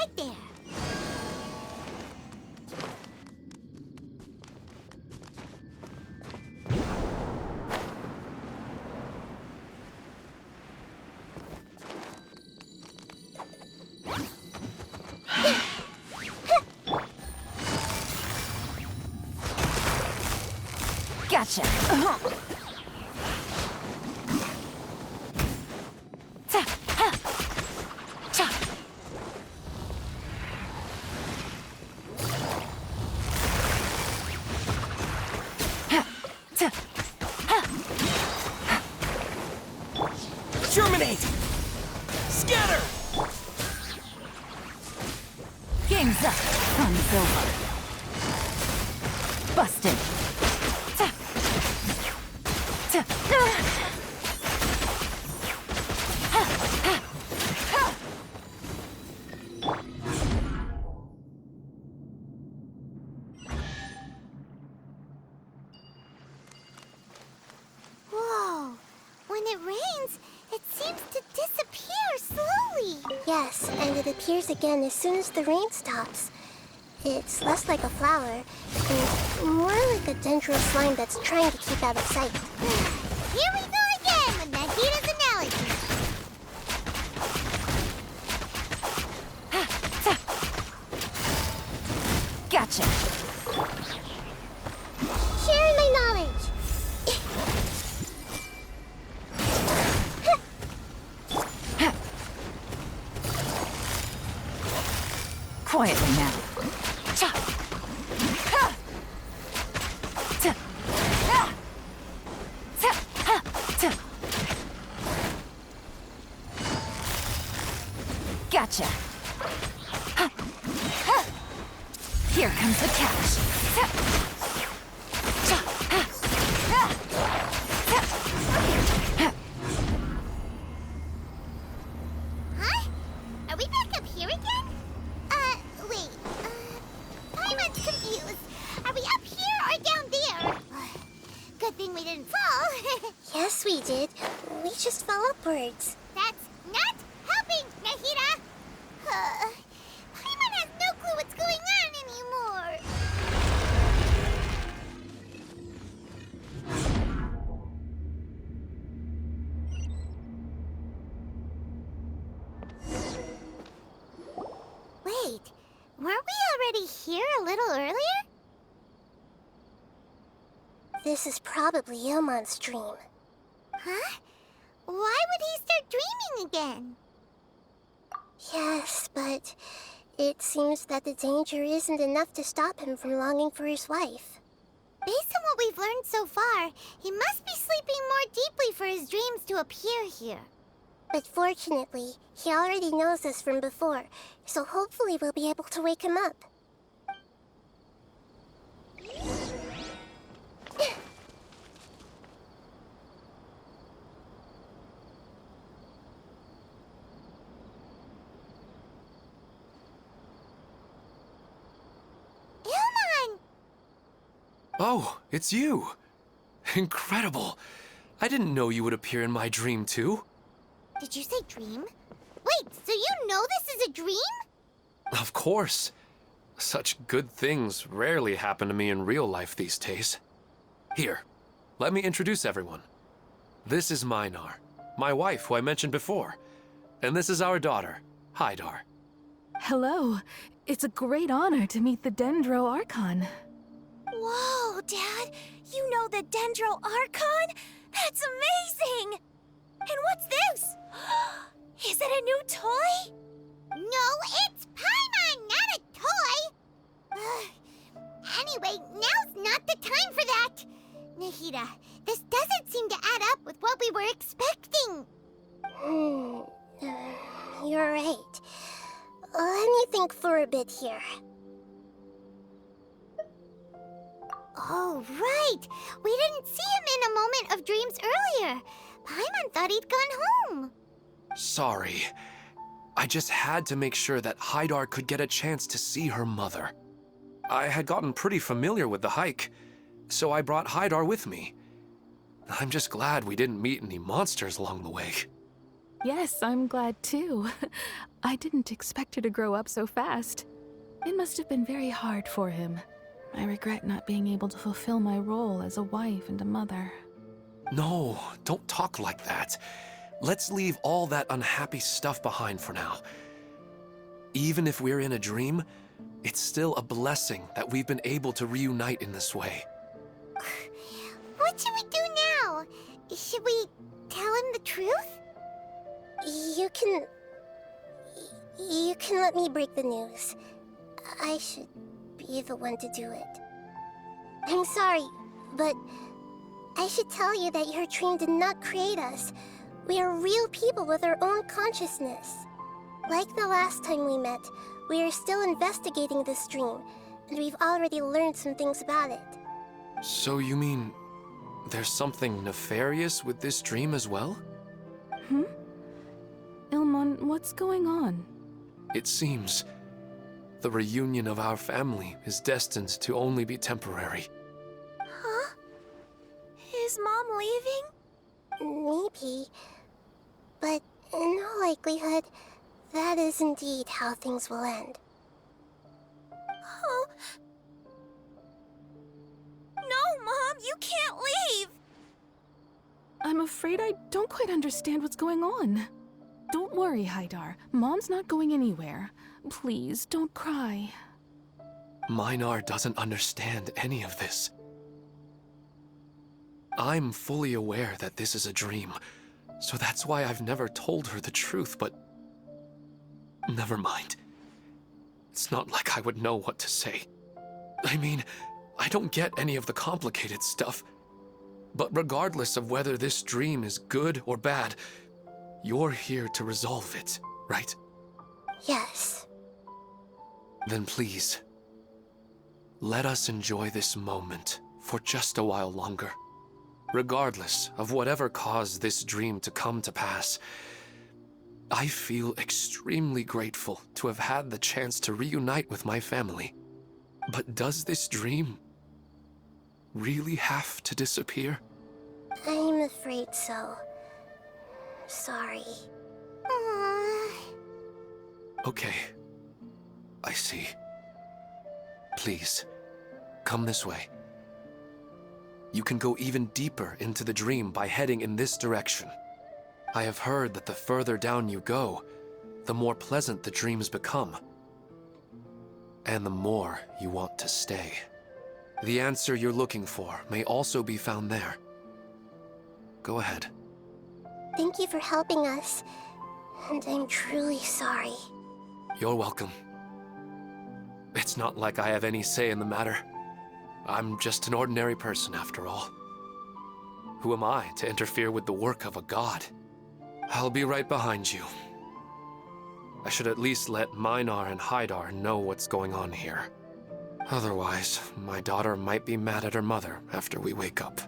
right there. Gotcha. Germinate! Scatter! Game's up. Fun's over. Busted. Whoa. When it rains, it seems to disappear slowly. Yes, and it appears again as soon as the rain stops. It's less like a flower and more like a dendro slime that's trying to keep out of sight. Here we go again with Nahita's analogy. Gotcha. Sharing my knowledge! Quietly now. Gotcha. Here comes the catch. Huh? Are we back up here again? Wait. Paimon's confused. Are we up here or down there? Good thing we didn't fall. Yes, we did. We just fell upwards. That's not helping, Nahita. Paimon has no clue what's going on anymore. Wait, weren't we already here a little earlier? This is probably Ilmon's dream. Huh? Why would he start dreaming again? Yes, but it seems that the danger isn't enough to stop him from longing for his wife. Based on what we've learned so far, he must be sleeping more deeply for his dreams to appear here. But fortunately, he already knows us from before, so hopefully we'll be able to wake him up. Ilmon! Oh, it's you! Incredible! I didn't know you would appear in my dream, too. Did you say dream? Wait, so you know this is a dream? Of course. Such good things rarely happen to me in real life these days. Here, let me introduce everyone. This is Minar, my wife who I mentioned before. And this is our daughter, Hydar. Hello. It's a great honor to meet the Dendro Archon. Whoa, Dad! You know the Dendro Archon? That's amazing! And what's this? Is it a new toy? No, it's Paimon, not a toy! Anyway, now's not the time for that! Nahita, this doesn't seem to add up with what we were expecting. You're right. Let me think for a bit here. Oh, right! We didn't see him in a moment of dreams earlier. Paimon thought he'd gone home. Sorry. I just had to make sure that Hydar could get a chance to see her mother. I had gotten pretty familiar with the hike, so I brought Hydar with me. I'm just glad we didn't meet any monsters along the way. Yes, I'm glad too. I didn't expect her to grow up so fast. It must have been very hard for him. I regret not being able to fulfill my role as a wife and a mother. No, don't talk like that. Let's leave all that unhappy stuff behind for now. Even if we're in a dream, it's still a blessing that we've been able to reunite in this way. What should we do now? Should we tell him the truth? You can let me break the news. I should be the one to do it. I'm sorry, but I should tell you that your dream did not create us. We are real people with our own consciousness. Like the last time we met, we are still investigating this dream, and we've already learned some things about it. So you mean there's something nefarious with this dream as well? Ilmon, what's going on? It seems the reunion of our family is destined to only be temporary. Huh? Is Mom leaving? Maybe. But in all likelihood, that is indeed how things will end. Oh. No, Mom, you can't leave! I'm afraid I don't quite understand what's going on. Don't worry, Haidar. Mom's not going anywhere. Please, don't cry. Minar doesn't understand any of this. I'm fully aware that this is a dream, so that's why I've never told her the truth, but never mind. It's not like I would know what to say. I mean, I don't get any of the complicated stuff. But regardless of whether this dream is good or bad, you're here to resolve it, right? Yes. Then please, let us enjoy this moment for just a while longer. Regardless of whatever caused this dream to come to pass, I feel extremely grateful to have had the chance to reunite with my family. But does this dream really have to disappear? I'm afraid so. Sorry. Okay. I see. Please, come this way. You can go even deeper into the dream by heading in this direction. I have heard that the further down you go, the more pleasant the dreams become. And the more you want to stay. The answer you're looking for may also be found there. Go ahead. Thank you for helping us, and I'm truly sorry. You're welcome. It's not like I have any say in the matter. I'm just an ordinary person after all. Who am I to interfere with the work of a god? I'll be right behind you. I should at least let Minar and Haidar know what's going on here. Otherwise, my daughter might be mad at her mother after we wake up.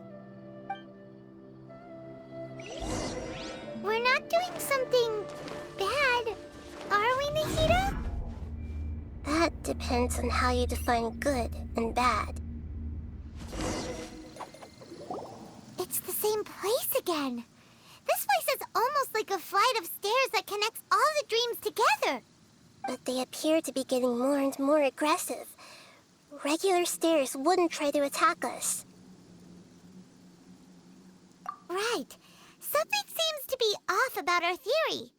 We're not doing something bad, are we, Nahida? That depends on how you define good and bad. It's the same place again. This place is almost like a flight of stairs that connects all the dreams together. But they appear to be getting more and more aggressive. Regular stairs wouldn't try to attack us. Right. Something seems to be off about our theory.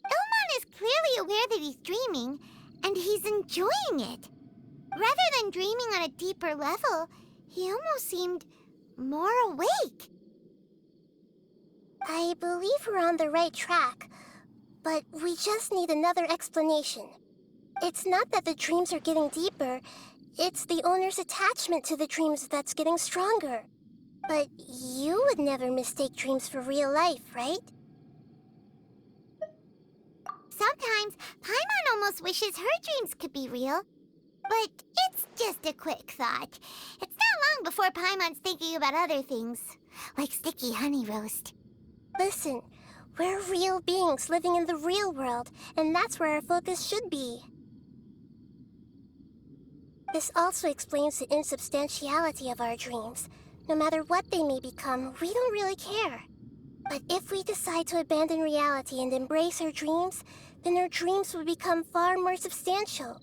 Ilmon is clearly aware that he's dreaming, and he's enjoying it. Rather than dreaming on a deeper level, he almost seemed more awake. I believe we're on the right track, but we just need another explanation. It's not that the dreams are getting deeper, it's the owner's attachment to the dreams that's getting stronger. But you would never mistake dreams for real life, right? Sometimes, Paimon almost wishes her dreams could be real. But it's just a quick thought. It's not long before Paimon's thinking about other things, like sticky honey roast. Listen, we're real beings living in the real world, and that's where our focus should be. This also explains the insubstantiality of our dreams. No matter what they may become, we don't really care. But if we decide to abandon reality and embrace our dreams, then our dreams will become far more substantial.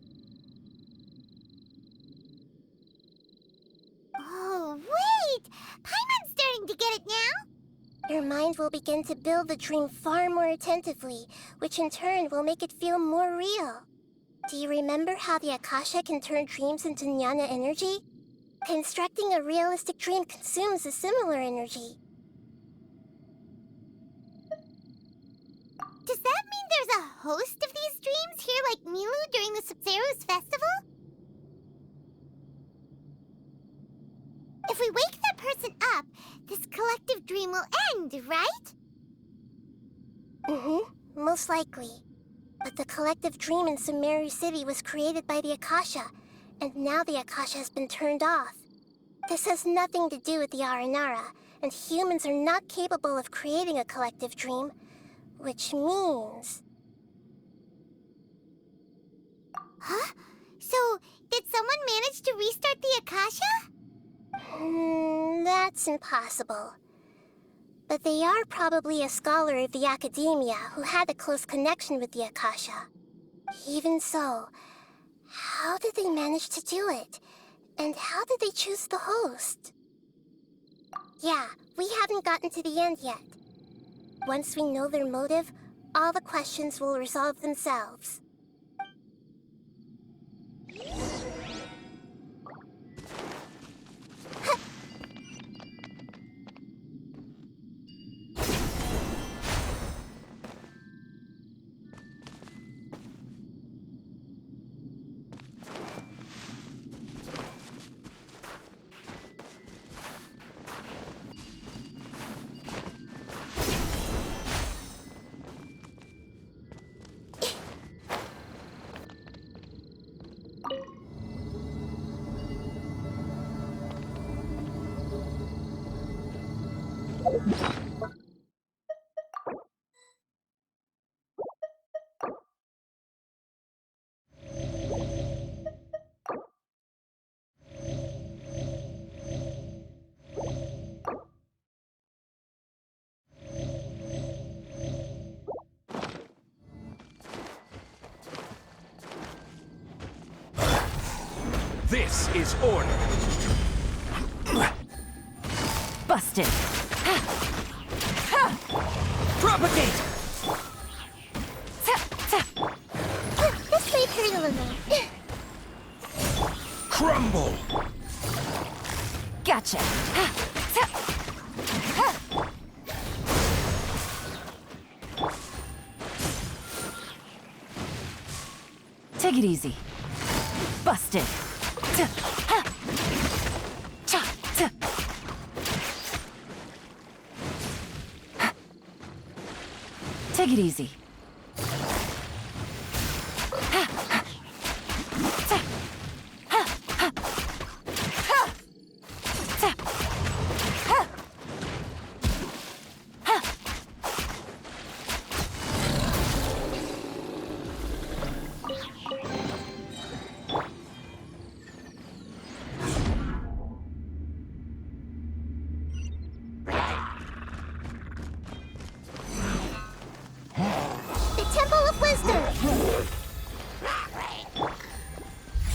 Oh, wait! Paimon's starting to get it now! Your mind will begin to build the dream far more attentively, which in turn will make it feel more real. Do you remember how the Akasha can turn dreams into jnana energy? Constructing a realistic dream consumes a similar energy. Does that mean there's a host of these dreams here like Milu during the Sabzeruz festival? If we wake that person up, this collective dream will end, right? Most likely. But the collective dream in Sumeru City was created by the Akasha, and now the Akasha has been turned off. This has nothing to do with the Aranara, and humans are not capable of creating a collective dream, which means... Huh? So, did someone manage to restart the Akasha? That's impossible. But they are probably a scholar of the Academia who had a close connection with the Akasha. Even so, how did they manage to do it? And how did they choose the host? Yeah, we haven't gotten to the end yet. Once we know their motive, all the questions will resolve themselves. This is order. Busted. Propagate! This might hurt a little. Crumble! Gotcha. Take it easy. Busted. Take it easy.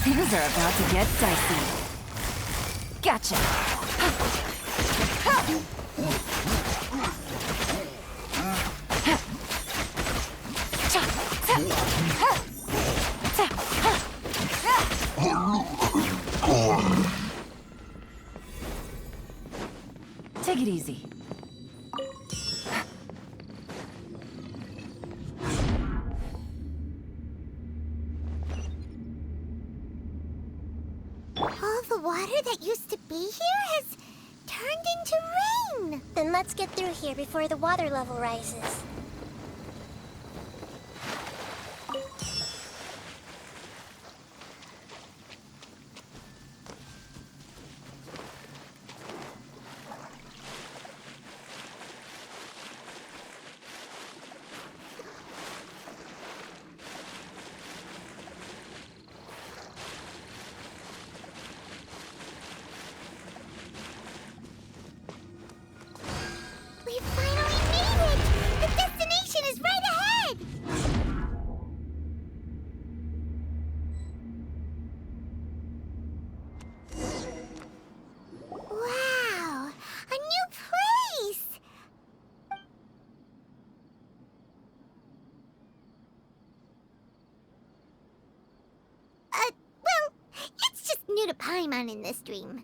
Things are about to get dicey. Gotcha. Take it easy. All the water that used to be here has turned into rain. Then let's get through here before the water level rises. We finally made Paimon in this dream.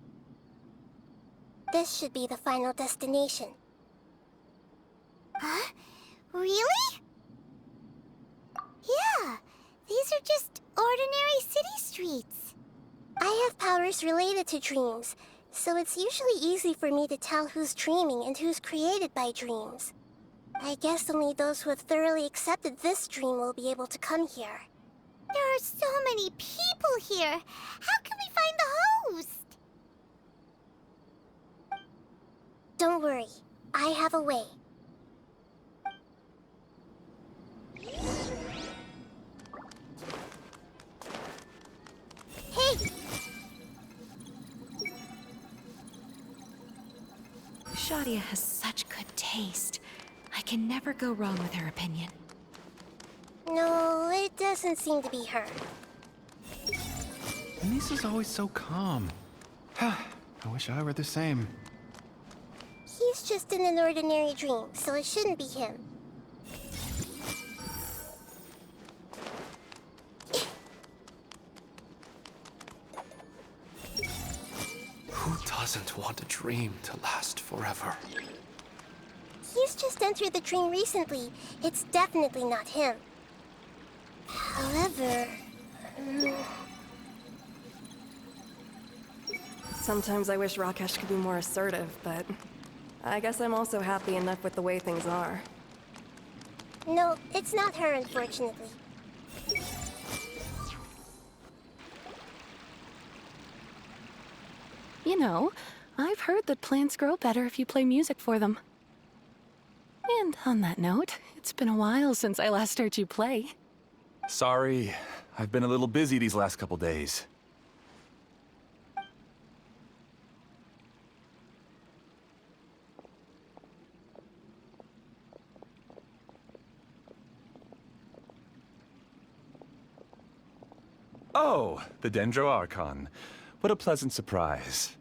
This should be the final destination. Huh? Really? Yeah, these are just ordinary city streets. I have powers related to dreams, so it's usually easy for me to tell who's dreaming and who's created by dreams. I guess only those who have thoroughly accepted this dream will be able to come here. There are so many people here. How can we find the host? Don't worry, I have a way. Hey! Shadia has such good taste. I can never go wrong with her opinion. No, it doesn't seem to be her. Anissa's always so calm. I wish I were the same. He's just in an ordinary dream, so it shouldn't be him. Who doesn't want a dream to last forever? He's just entered the dream recently. It's definitely not him. However... Sometimes I wish Rakesh could be more assertive, but I guess I'm also happy enough with the way things are. No, it's not her, unfortunately. You know, I've heard that plants grow better if you play music for them. And on that note, it's been a while since I last heard you play. Sorry, I've been a little busy these last couple days. Oh, the Dendro Archon. What a pleasant surprise.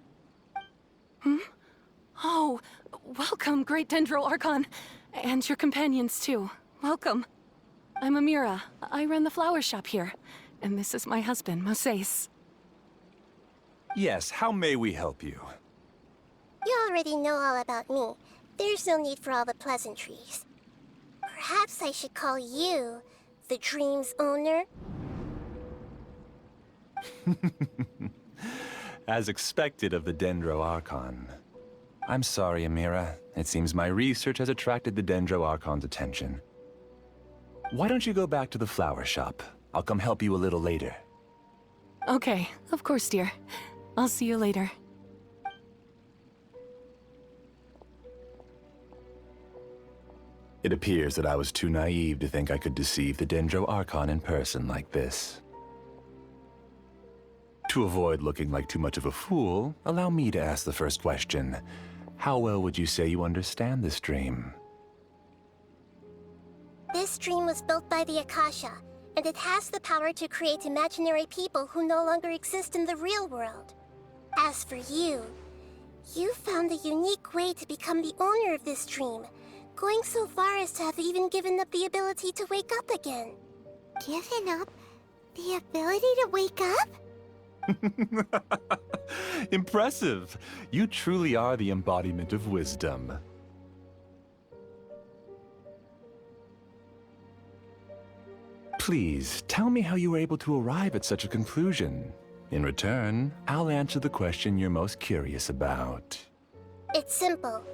Oh, welcome, Great Dendro Archon. And your companions, too. Welcome. I'm Amira. I run the flower shop here. And this is my husband, Moses. Yes, how may we help you? You already know all about me. There's no need for all the pleasantries. Perhaps I should call you the dream's owner? As expected of the Dendro Archon. I'm sorry, Amira. It seems my research has attracted the Dendro Archon's attention. Why don't you go back to the flower shop? I'll come help you a little later. Okay, of course, dear. I'll see you later. It appears that I was too naive to think I could deceive the Dendro Archon in person like this. To avoid looking like too much of a fool, allow me to ask the first question. How well would you say you understand this dream? This dream was built by the Akasha, and it has the power to create imaginary people who no longer exist in the real world. As for you, you found a unique way to become the owner of this dream, going so far as to have even given up the ability to wake up again. Given up the ability to wake up? Impressive! You truly are the embodiment of wisdom. Please, tell me how you were able to arrive at such a conclusion. In return, I'll answer the question you're most curious about. It's simple.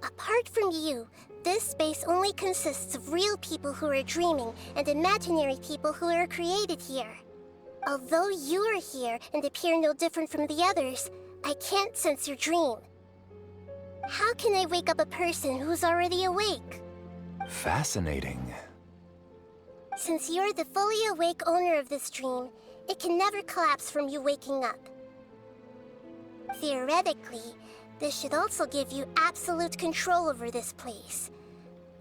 Apart from you, this space only consists of real people who are dreaming and imaginary people who are created here. Although you are here and appear no different from the others, I can't sense your dream. How can I wake up a person who's already awake? Fascinating. Since you're the fully awake owner of this dream, it can never collapse from you waking up. Theoretically, this should also give you absolute control over this place.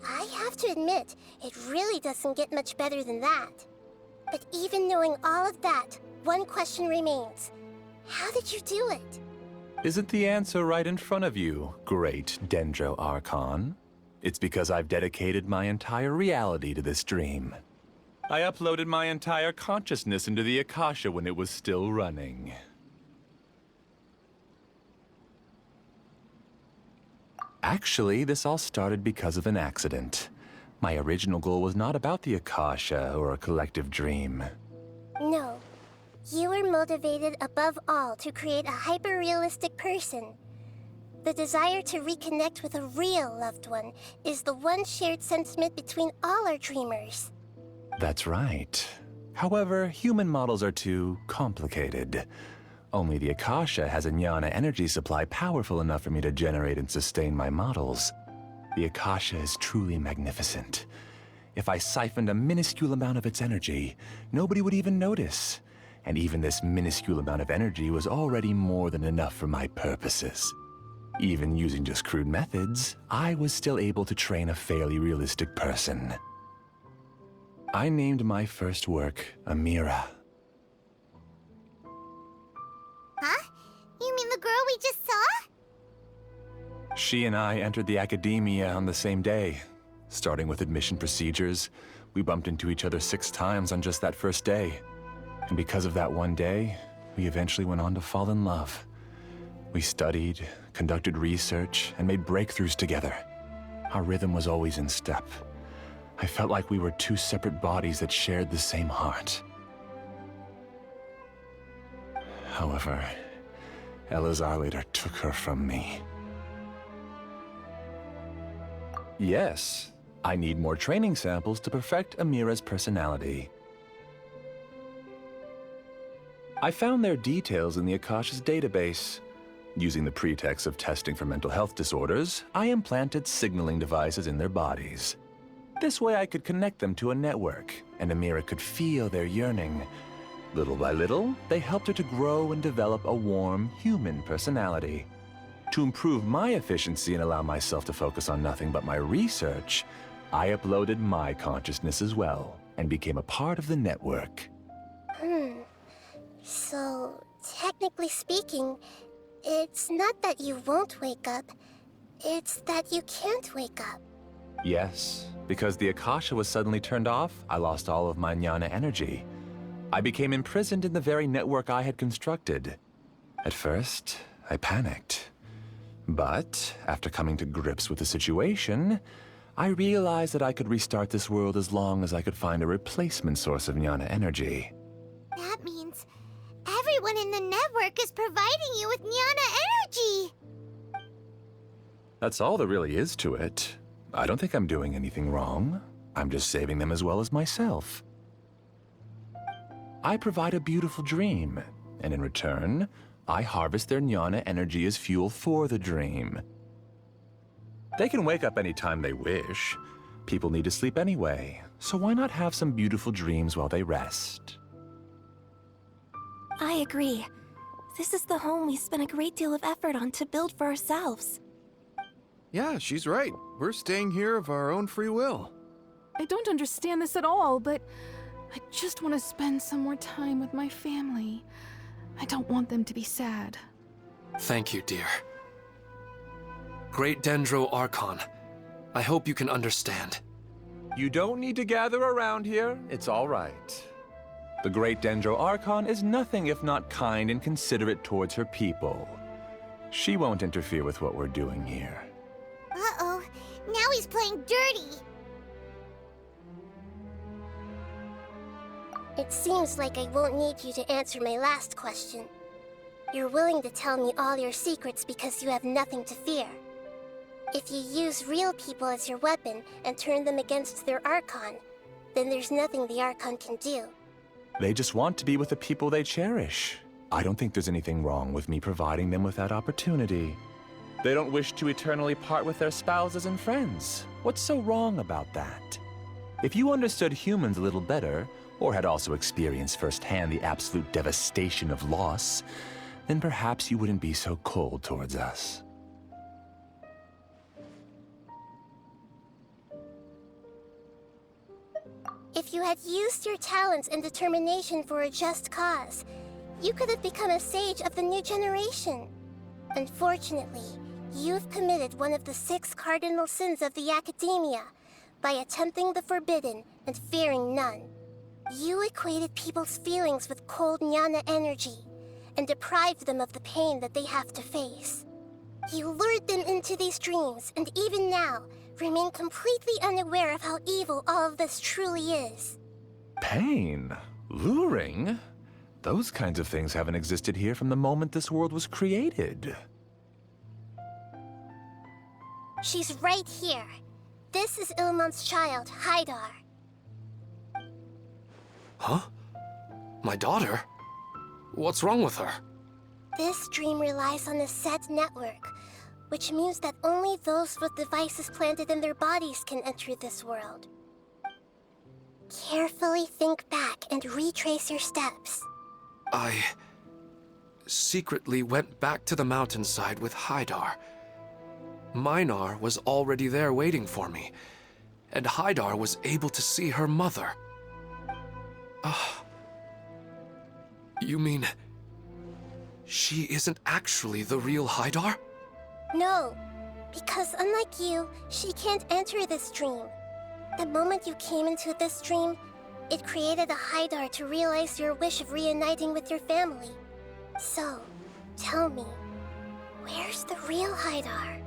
I have to admit, it really doesn't get much better than that. But even knowing all of that, one question remains. How did you do it? Isn't the answer right in front of you, great Dendro Archon? It's because I've dedicated my entire reality to this dream. I uploaded my entire consciousness into the Akasha when it was still running. Actually, this all started because of an accident. My original goal was not about the Akasha or a collective dream. No. You were motivated above all to create a hyper-realistic person. The desire to reconnect with a real loved one is the one shared sentiment between all our dreamers. That's right. However, human models are too complicated. Only the Akasha has a jnana energy supply powerful enough for me to generate and sustain my models. The Akasha is truly magnificent. If I siphoned a minuscule amount of its energy, nobody would even notice. And even this minuscule amount of energy was already more than enough for my purposes. Even using just crude methods, I was still able to train a fairly realistic person. I named my first work Amira. Huh? You mean the girl we just saw? She and I entered the academia on the same day. Starting with admission procedures, we bumped into each other 6 times on just that first day. And because of that one day, we eventually went on to fall in love. We studied, conducted research, and made breakthroughs together. Our rhythm was always in step. I felt like we were 2 separate bodies that shared the same heart. However, Elazar later took her from me. Yes, I need more training samples to perfect Amira's personality. I found their details in the Akasha's database. Using the pretext of testing for mental health disorders, I implanted signaling devices in their bodies. This way I could connect them to a network, and Amira could feel their yearning. Little by little, they helped her to grow and develop a warm, human personality. To improve my efficiency and allow myself to focus on nothing but my research, I uploaded my consciousness as well, and became a part of the network. So, technically speaking, it's not that you won't wake up, it's that you can't wake up. Yes, because the Akasha was suddenly turned off, I lost all of my jnana energy. I became imprisoned in the very network I had constructed. At first, I panicked. But, after coming to grips with the situation, I realized that I could restart this world as long as I could find a replacement source of jnana energy. That means everyone in the network is providing you with jnana energy! That's all there really is to it. I don't think I'm doing anything wrong. I'm just saving them as well as myself. I provide a beautiful dream, and in return, I harvest their jnana energy as fuel for the dream. They can wake up any time they wish. People need to sleep anyway, so why not have some beautiful dreams while they rest? I agree. This is the home we spent a great deal of effort on to build for ourselves. Yeah, she's right. We're staying here of our own free will. I don't understand this at all, but I just want to spend some more time with my family. I don't want them to be sad. Thank you, dear. Great Dendro Archon, I hope you can understand. You don't need to gather around here. It's all right. The Great Dendro Archon is nothing if not kind and considerate towards her people. She won't interfere with what we're doing here. Uh-oh, now he's playing dirty. It seems like I won't need you to answer my last question. You're willing to tell me all your secrets because you have nothing to fear. If you use real people as your weapon and turn them against their Archon, then there's nothing the Archon can do. They just want to be with the people they cherish. I don't think there's anything wrong with me providing them with that opportunity. They don't wish to eternally part with their spouses and friends. What's so wrong about that? If you understood humans a little better, or had also experienced firsthand the absolute devastation of loss, then perhaps you wouldn't be so cold towards us. If you had used your talents and determination for a just cause, you could have become a sage of the new generation. Unfortunately, you've committed one of the 6 cardinal sins of the Academia by attempting the forbidden and fearing none. You equated people's feelings with cold jnana energy and deprived them of the pain that they have to face. You lured them into these dreams, and even now, remain completely unaware of how evil all of this truly is. Pain? Luring? Those kinds of things haven't existed here from the moment this world was created. She's right here. This is Ilmon's child, Haidar. Huh? My daughter? What's wrong with her? This dream relies on a set network, which means that only those with devices planted in their bodies can enter this world. Carefully think back and retrace your steps. I secretly went back to the mountainside with Haidar. Minar was already there waiting for me, and Haidar was able to see her mother. You mean she isn't actually the real Haidar? No, because unlike you, she can't enter this dream. The moment you came into this dream, it created a Haidar to realize your wish of reuniting with your family. So, tell me, where's the real Haidar?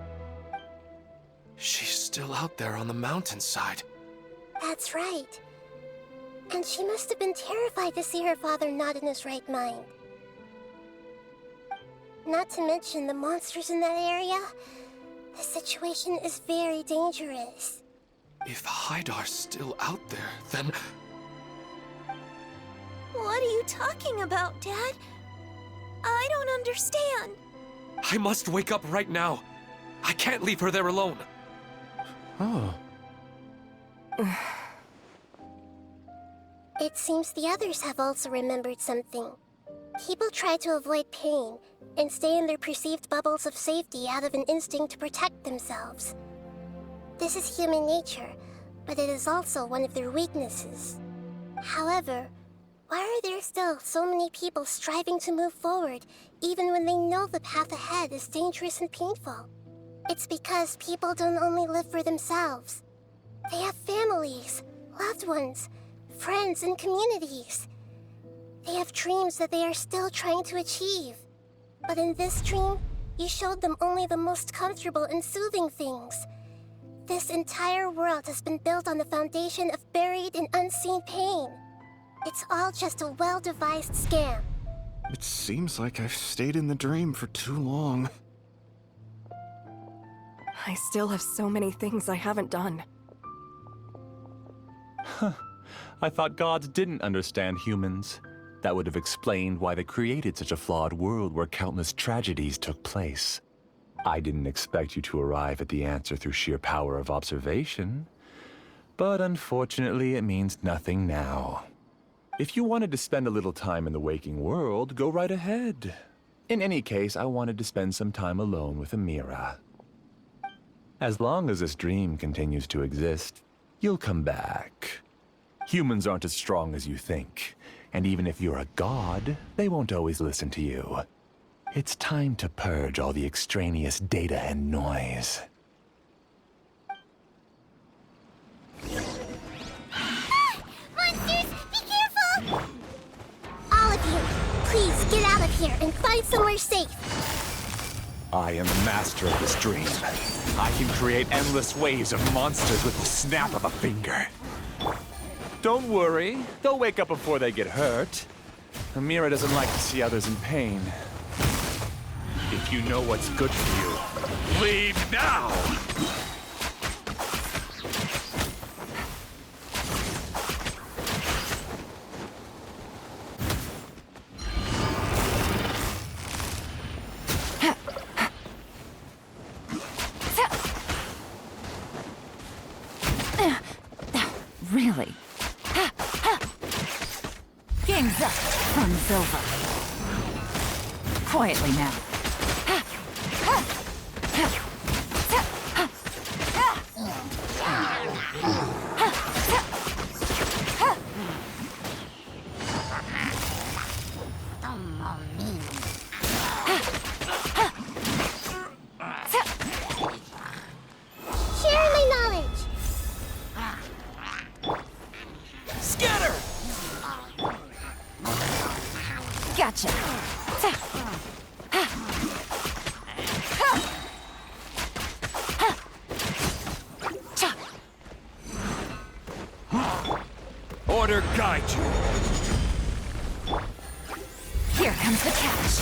She's still out there on the mountainside. That's right. And she must have been terrified to see her father not in his right mind. Not to mention the monsters in that area. The situation is very dangerous. If Haidar's still out there, then... What are you talking about, Dad? I don't understand. I must wake up right now. I can't leave her there alone. Oh. It seems the others have also remembered something. People try to avoid pain and stay in their perceived bubbles of safety out of an instinct to protect themselves. This is human nature, but it is also one of their weaknesses. However, why are there still so many people striving to move forward, even when they know the path ahead is dangerous and painful? It's because people don't only live for themselves. They have families, loved ones, friends, and communities. They have dreams that they are still trying to achieve. But in this dream, you showed them only the most comfortable and soothing things. This entire world has been built on the foundation of buried and unseen pain. It's all just a well-devised scam. It seems like I've stayed in the dream for too long. I still have so many things I haven't done. I thought gods didn't understand humans. That would have explained why they created such a flawed world where countless tragedies took place. I didn't expect you to arrive at the answer through sheer power of observation. But unfortunately, it means nothing now. If you wanted to spend a little time in the waking world, go right ahead. In any case, I wanted to spend some time alone with Amira. As long as this dream continues to exist, you'll come back. Humans aren't as strong as you think, and even if you're a god, they won't always listen to you. It's time to purge all the extraneous data and noise. Monsters, be careful! All of you, please get out of here and find somewhere safe. I am the master of this dream. I can create endless waves of monsters with the snap of a finger. Don't worry, they'll wake up before they get hurt. Amira doesn't like to see others in pain. If you know what's good for you, leave now! Really? Game's up. Fun's over. Quietly now. Share my knowledge. Scatter! Gotcha. guide you. Here comes the catch.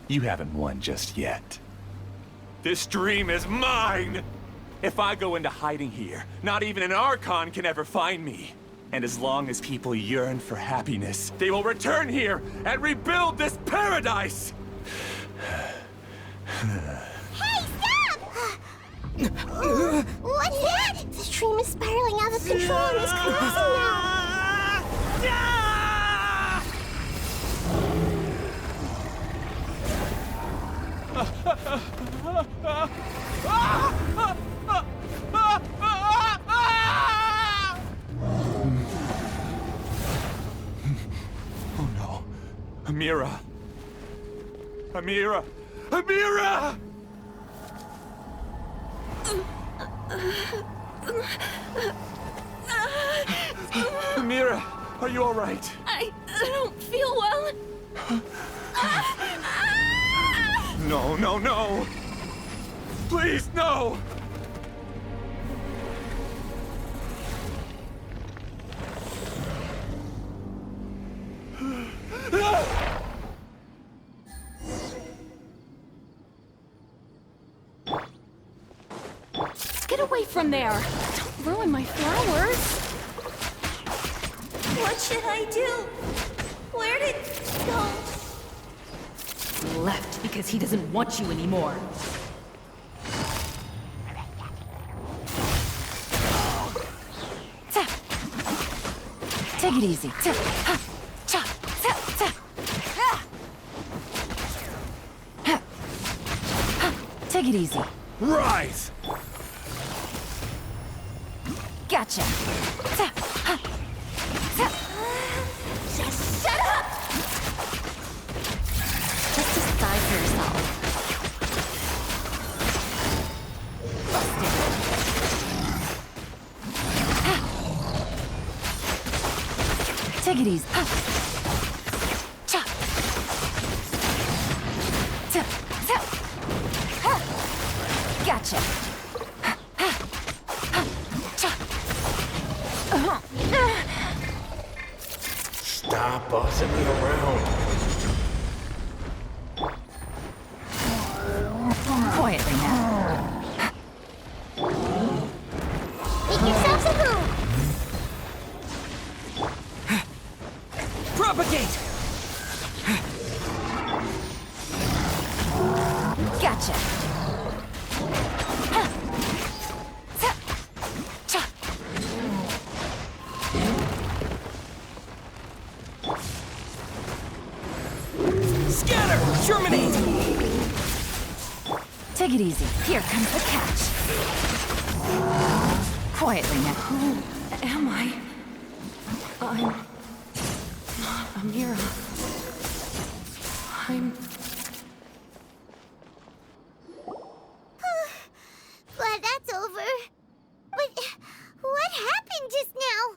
You haven't won just yet. This dream is mine! If I go into hiding here, not even an Archon can ever find me. And as long as people yearn for happiness, they will return here and rebuild this paradise! Hey, stop! What's that? The dream is spiraling out of control and is collapsing now. Oh no. Amira. Amira! Amira! Amira, are you all right? I don't feel well. No, no, no! Please, no! Get away from there. Don't ruin my flowers. What should I do? Where did it go? Left because he doesn't want you anymore. Take it easy. Take it easy. Rise! Gotcha. Just shut up! Just decide for yourself. Busted. Take it easy. Gotcha. Stop bossing me around. Quietly now. Make yourselves at home. Propagate! Gotcha. Scatter! Terminate! Take it easy. Here comes the catch. Quietly now. Who am I? I'm not Amira. I'm... Glad that's over. But what happened just now?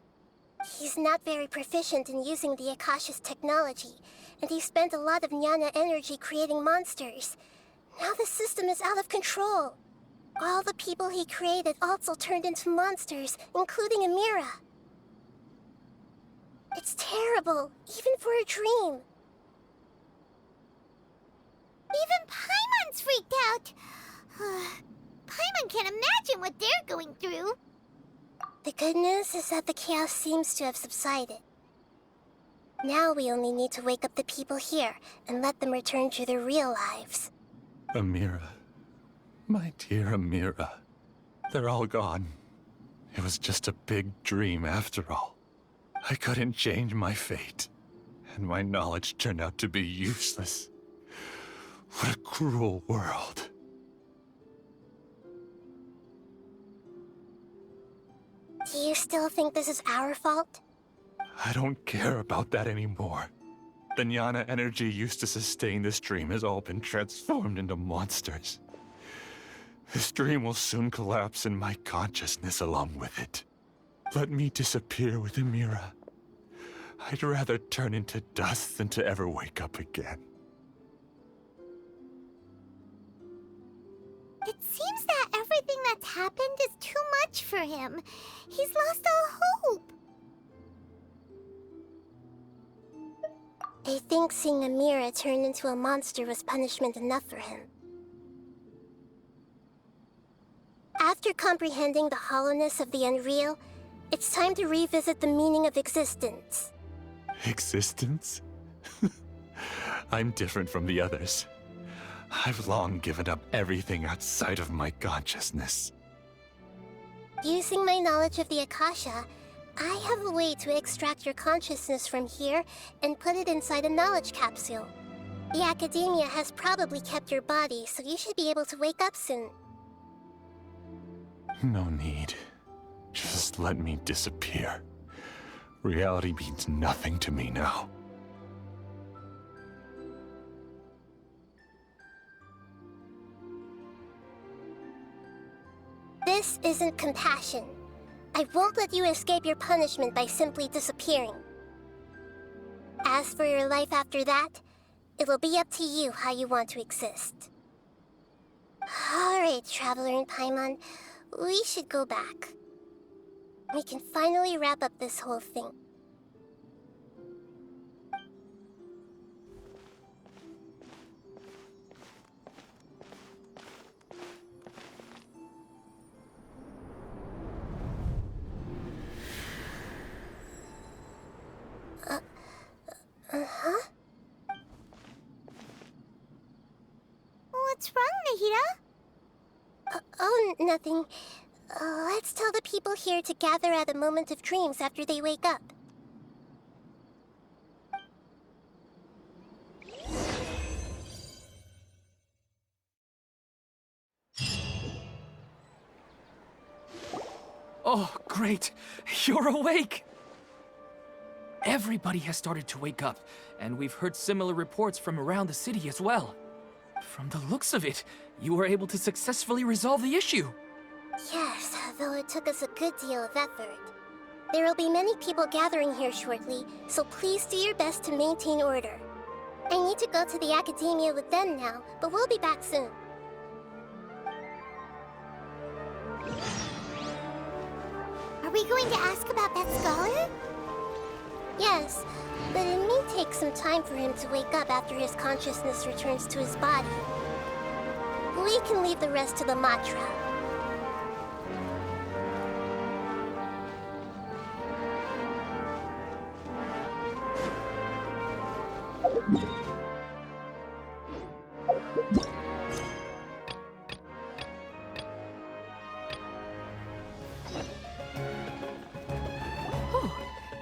He's not very proficient in using the Akasha's technology, and he spent a lot of Jnana energy creating monsters. Now the system is out of control. All the people he created also turned into monsters, including Amira. It's terrible, even for a dream. Even Paimon's freaked out. Paimon can't imagine what they're going through. The good news is that the chaos seems to have subsided. Now we only need to wake up the people here and let them return to their real lives. Amira. My dear Amira. They're all gone. It was just a big dream after all. I couldn't change my fate, and my knowledge turned out to be useless. What a cruel world. Do you still think this is our fault? I don't care about that anymore. The Jnana energy used to sustain this dream has all been transformed into monsters. This dream will soon collapse and my consciousness along with it. Let me disappear with Amira. I'd rather turn into dust than to ever wake up again. It seems that everything that's happened is too much for him. He's lost all hope. I think seeing Amira turn into a monster was punishment enough for him. After comprehending the hollowness of the unreal, it's time to revisit the meaning of existence. Existence? I'm different from the others. I've long given up everything outside of my consciousness. Using my knowledge of the Akasha, I have a way to extract your consciousness from here and put it inside a knowledge capsule. The Academia has probably kept your body, so you should be able to wake up soon. No need. Just let me disappear. Reality means nothing to me now. This isn't compassion. I won't let you escape your punishment by simply disappearing. As for your life after that, it'll be up to you how you want to exist. Alright, Traveler in Paimon, we should go back. We can finally wrap up this whole thing. Huh? What's wrong, Nahida? Oh, nothing. Let's tell the people here to gather at a moment of dreams after they wake up. Oh, great! You're awake! Everybody has started to wake up, and we've heard similar reports from around the city as well. From the looks of it, you were able to successfully resolve the issue. Yes, though it took us a good deal of effort. There will be many people gathering here shortly, so please do your best to maintain order. I need to go to the Academia with them now, but we'll be back soon. Are we going to ask about that scholar? Yes, but it may take some time for him to wake up after his consciousness returns to his body. We can leave the rest to the Matra.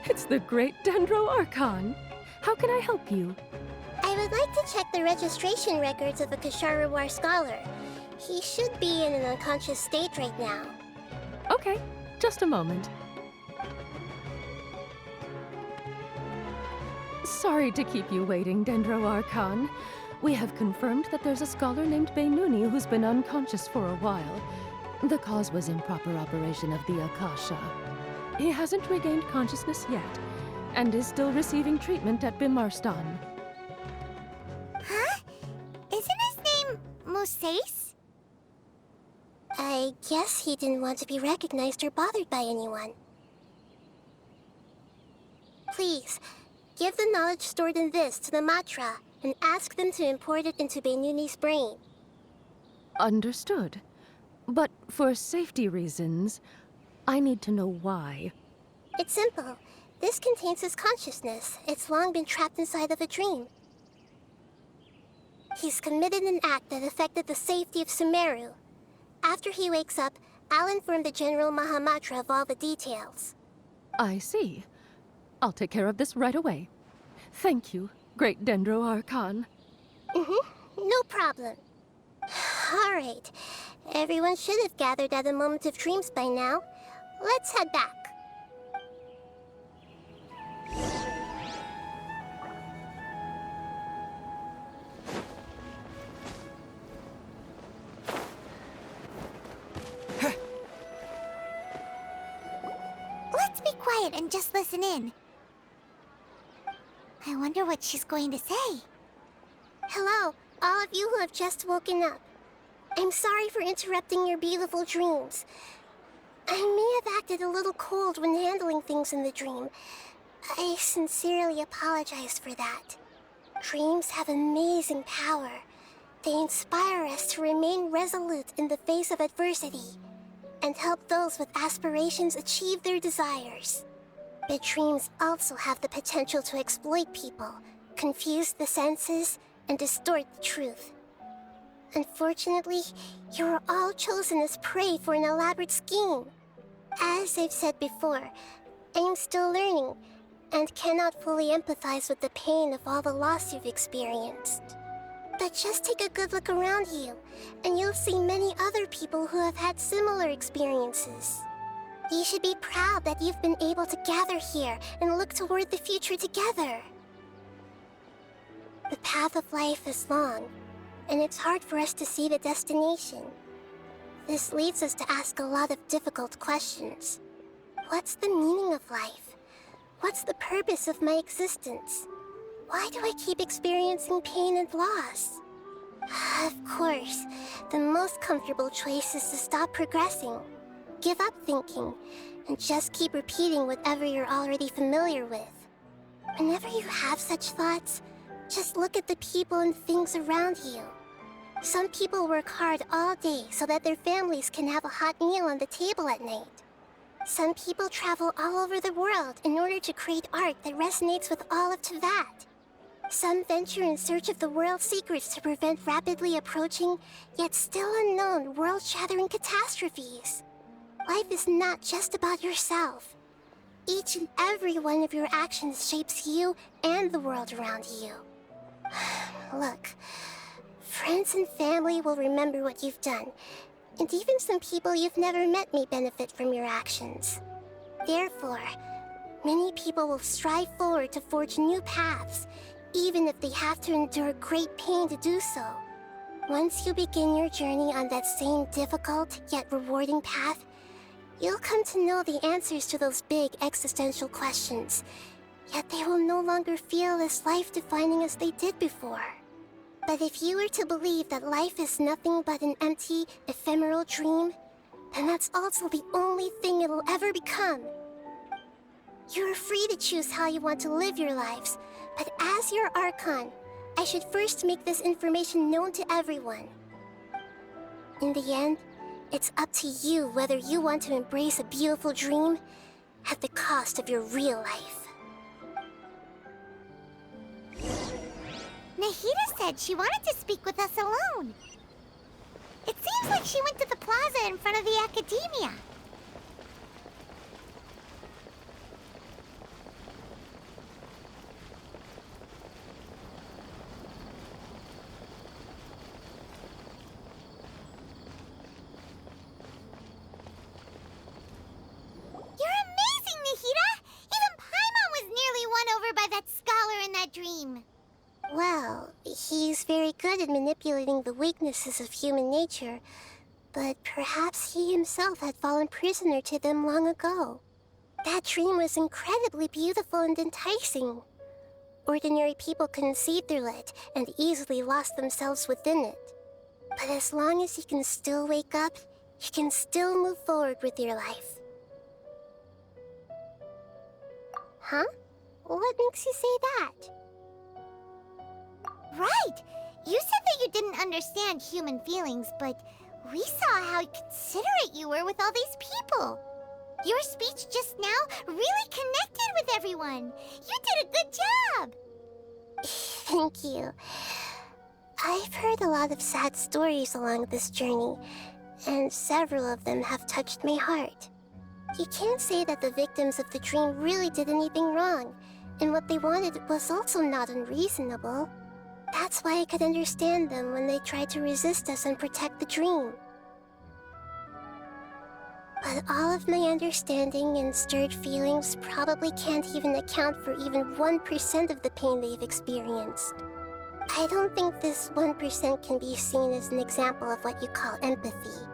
It's the great Dendro Archon. How can I help you? I would like to check the registration records of a Kasharawar scholar. He should be in an unconscious state right now. Okay, just a moment. Sorry to keep you waiting, Dendro Archon. We have confirmed that there's a scholar named Beinuni who's been unconscious for a while. The cause was improper operation of the Akasha. He hasn't regained consciousness yet, and is still receiving treatment at Bimarstan. Huh? Isn't his name Moses? I guess he didn't want to be recognized or bothered by anyone. Please, give the knowledge stored in this to the Matra, and ask them to import it into Beinuni's brain. Understood. But for safety reasons, I need to know why. It's simple. This contains his consciousness. It's long been trapped inside of a dream. He's committed an act that affected the safety of Sumeru. After he wakes up, I'll inform the General Mahamatra of all the details. I see. I'll take care of this right away. Thank you, great Dendro Archon. No problem. Alright. Everyone should have gathered at a moment of dreams by now. Let's head back. quiet and just listen in. I wonder what she's going to say. Hello, all of you who have just woken up. I'm sorry for interrupting your beautiful dreams. I may have acted a little cold when handling things in the dream. I sincerely apologize for that. Dreams have amazing power. They inspire us to remain resolute in the face of adversity and help those with aspirations achieve their desires. But dreams also have the potential to exploit people, confuse the senses, and distort the truth. Unfortunately, you were all chosen as prey for an elaborate scheme. As I've said before, I am still learning and cannot fully empathize with the pain of all the loss you've experienced. But just take a good look around you, and you'll see many other people who have had similar experiences. You should be proud that you've been able to gather here and look toward the future together. The path of life is long, and it's hard for us to see the destination. This leads us to ask a lot of difficult questions. What's the meaning of life? What's the purpose of my existence? Why do I keep experiencing pain and loss? Of course, the most comfortable choice is to stop progressing. Give up thinking, and just keep repeating whatever you're already familiar with. Whenever you have such thoughts, just look at the people and things around you. Some people work hard all day so that their families can have a hot meal on the table at night. Some people travel all over the world in order to create art that resonates with all of Teyvat. Some venture in search of the world's secrets to prevent rapidly approaching, yet still unknown, world-shattering catastrophes. Life is not just about yourself. Each and every one of your actions shapes you and the world around you. Look, friends and family will remember what you've done, and even some people you've never met may benefit from your actions. Therefore, many people will strive forward to forge new paths, even if they have to endure great pain to do so. Once you begin your journey on that same difficult yet rewarding path, you'll come to know the answers to those big existential questions, yet they will no longer feel as life-defining as they did before. But if you were to believe that life is nothing but an empty, ephemeral dream, then that's also the only thing it'll ever become. You're free to choose how you want to live your lives, but as your Archon, I should first make this information known to everyone. In the end, it's up to you whether you want to embrace a beautiful dream at the cost of your real life. Nahida said she wanted to speak with us alone. It seems like she went to the plaza in front of the academia. You're amazing, Nahida! Even Paimon was nearly won over by that scholar in that dream. Well, he's very good at manipulating the weaknesses of human nature, but perhaps he himself had fallen prisoner to them long ago. That dream was incredibly beautiful and enticing. Ordinary people couldn't see through it and easily lost themselves within it. But as long as you can still wake up, you can still move forward with your life. Huh? What makes you say that? Right! You said that you didn't understand human feelings, but we saw how considerate you were with all these people. Your speech just now really connected with everyone. You did a good job! Thank you. I've heard a lot of sad stories along this journey, and several of them have touched my heart. You can't say that the victims of the dream really did anything wrong, and what they wanted was also not unreasonable. That's why I could understand them when they tried to resist us and protect the dream. But all of my understanding and stirred feelings probably can't even account for even 1% of the pain they've experienced. I don't think this 1% can be seen as an example of what you call empathy.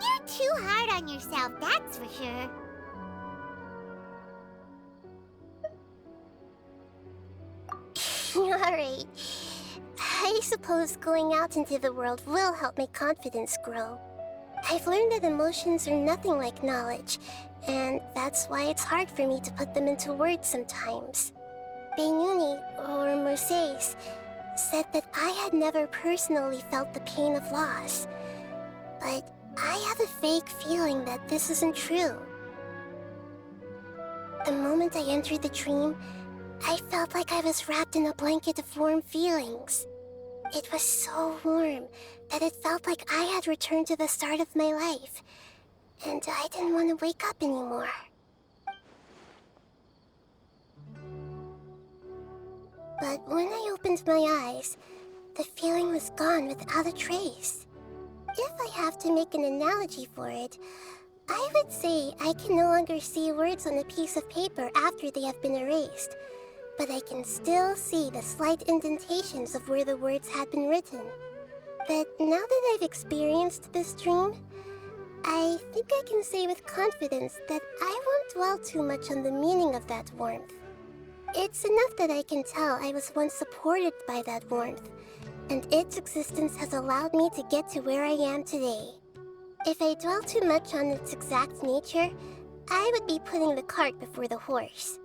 You're too hard on yourself, that's for sure. Alright. I suppose going out into the world will help my confidence grow. I've learned that emotions are nothing like knowledge, and that's why it's hard for me to put them into words sometimes. Benuni, or Mercedes, said that I had never personally felt the pain of loss. But I have a vague feeling that this isn't true. The moment I entered the dream, I felt like I was wrapped in a blanket of warm feelings. It was so warm that it felt like I had returned to the start of my life, and I didn't want to wake up anymore. But when I opened my eyes, the feeling was gone without a trace. If I have to make an analogy for it, I would say I can no longer see words on a piece of paper after they have been erased, but I can still see the slight indentations of where the words had been written. But now that I've experienced this dream, I think I can say with confidence that I won't dwell too much on the meaning of that warmth. It's enough that I can tell I was once supported by that warmth, and its existence has allowed me to get to where I am today. If I dwell too much on its exact nature, I would be putting the cart before the horse.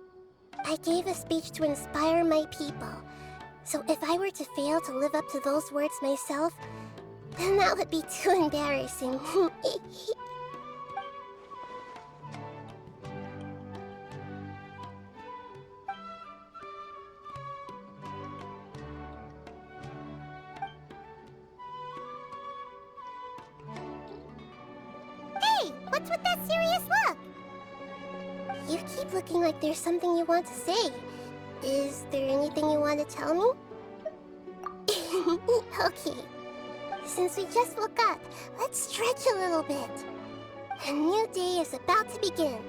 I gave a speech to inspire my people, so if I were to fail to live up to those words myself, then that would be too embarrassing. Hey, what's with that serious look? You keep looking like there's something you want to say. Is there anything you want to tell me? Okay. Since we just woke up, let's stretch a little bit. A new day is about to begin.